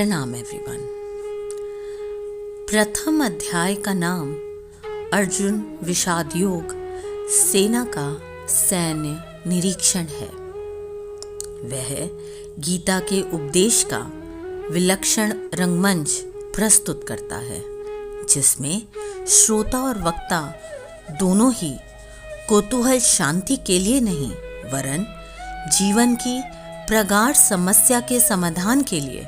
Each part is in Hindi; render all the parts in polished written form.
प्रणाम एवरीवन। प्रथम अध्याय का नाम अर्जुन विषाद योग सेना का सैन्य निरीक्षण है। वह गीता के उपदेश का विलक्षण रंगमंच प्रस्तुत करता है, जिसमें श्रोता और वक्ता दोनों ही कौतूहल शांति के लिए नहीं वरन जीवन की प्रगाढ़ समस्या के समाधान के लिए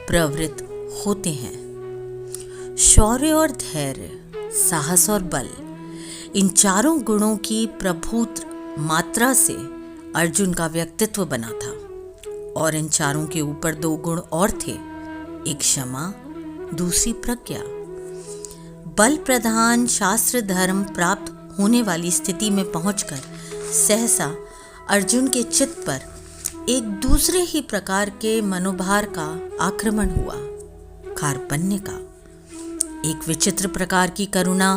प्रवृत्त होते हैं। शौर्य और धैर्य, साहस और बल, इन चारों गुणों की प्रभुत मात्रा से अर्जुन का व्यक्तित्व बना था और इन चारों के ऊपर दो गुण और थे, एक क्षमा, दूसरी प्रज्ञा। बल प्रधान शास्त्र धर्म प्राप्त होने वाली स्थिति में पहुंचकर सहसा अर्जुन के चित्त पर एक दूसरे ही प्रकार के मनोभार का आक्रमण हुआ, कार्पण्य का। एक विचित्र प्रकार की करुणा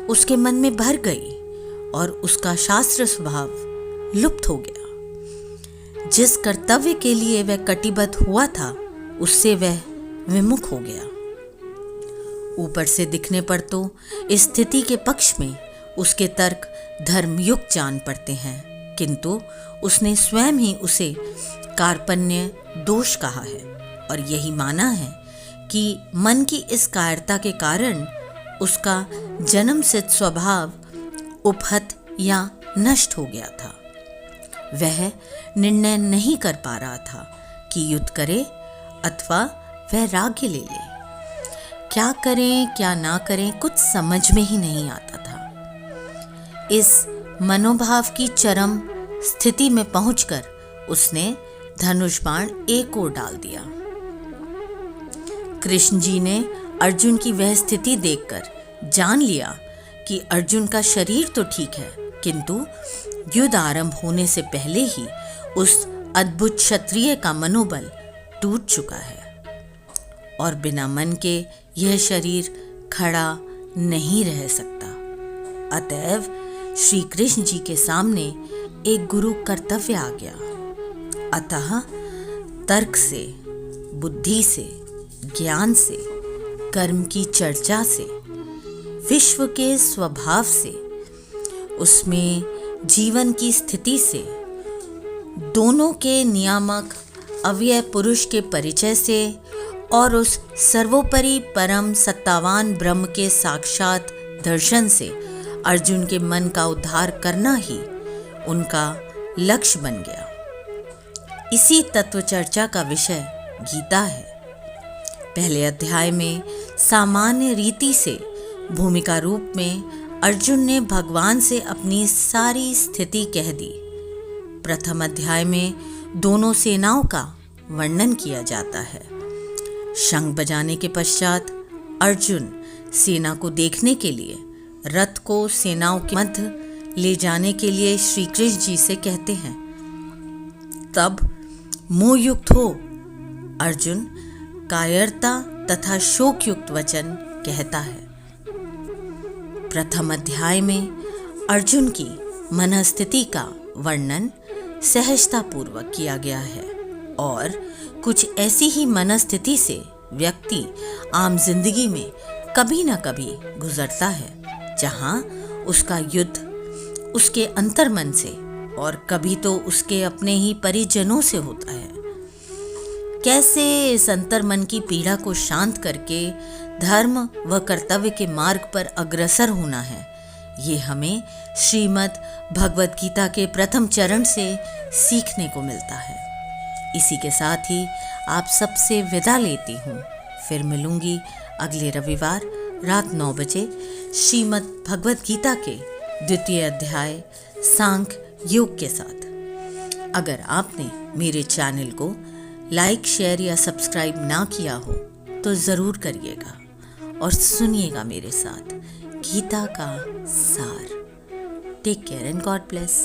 उसके मन में भर गई और उसका शास्त्र स्वभाव लुप्त हो गया। जिस कर्तव्य के लिए वह कटिबद्ध हुआ था, उससे वह विमुख हो गया। ऊपर से दिखने पर तो इस स्थिति के पक्ष में उसके तर्क धर्मयुक्त जान पड़ते हैं, किंतु उसने स्वयं ही उसे कार्पण्य दोष कहा है और यही माना है कि मन की इस कायरता के कारण उसका जन्मसिद्ध स्वभाव उपहत या नष्ट हो गया था। वह निर्णय नहीं कर पा रहा था कि युद्ध करे अथवा वैराग्य ले ले। क्या करें क्या ना करें कुछ समझ में ही नहीं आता था। इस मनोभाव की चरम स्थिति में पहुंचकर उसने धनुष बाण एक ओर डाल दिया। कृष्ण जी ने अर्जुन की वह स्थिति देखकर जान लिया कि अर्जुन का शरीर तो ठीक है, किंतु युद्ध आरंभ होने से पहले ही उस अद्भुत क्षत्रिय का मनोबल टूट चुका है और बिना मन के यह शरीर खड़ा नहीं रह सकता। अतएव श्री कृष्ण जी के सामने एक गुरु कर्तव्य आ गया। अतः तर्क से, बुद्धि से, ज्ञान से, कर्म की चर्चा से, विश्व के स्वभाव से, उसमें जीवन की स्थिति से, दोनों के नियामक अव्यय पुरुष के परिचय से और उस सर्वोपरि परम सत्तावान ब्रह्म के साक्षात दर्शन से अर्जुन के मन का उद्धार करना ही उनका लक्ष्य बन गया। इसी तत्व चर्चा का विषय गीता है। पहले अध्याय में सामान्य रीति से भूमिका रूप में अर्जुन ने भगवान से अपनी सारी स्थिति कह दी। प्रथम अध्याय में दोनों सेनाओं का वर्णन किया जाता है। शंख बजाने के पश्चात अर्जुन सेना को देखने के लिए रथ को सेनाओं के मध्य ले जाने के लिए श्री कृष्ण जी से कहते हैं। तब मोह युक्त हो अर्जुन कायरता तथा शोक युक्त वचन कहता है। प्रथम अध्याय में अर्जुन की मनस्थिति का वर्णन सहजता पूर्वक किया गया है और कुछ ऐसी ही मनस्थिति से व्यक्ति आम जिंदगी में कभी न कभी गुजरता है, जहां उसका युद्ध उसके अंतर्मन से और कभी तो उसके अपने ही परिजनों से होता है। कैसे इस अंतर्मन की पीड़ा को शांत करके धर्म व कर्तव्य के मार्ग पर अग्रसर होना है, ये हमें श्रीमद् भगवद गीता के प्रथम चरण से सीखने को मिलता है। इसी के साथ ही आप सबसे विदा लेती हूँ। फिर मिलूंगी अगले रविवार रात 9 बजे श्रीमद् भगवद गीता के द्वितीय अध्याय सांख्य योग के साथ। अगर आपने मेरे चैनल को लाइक, शेयर या सब्सक्राइब ना किया हो तो ज़रूर करिएगा और सुनिएगा मेरे साथ गीता का सार। Take care and God bless.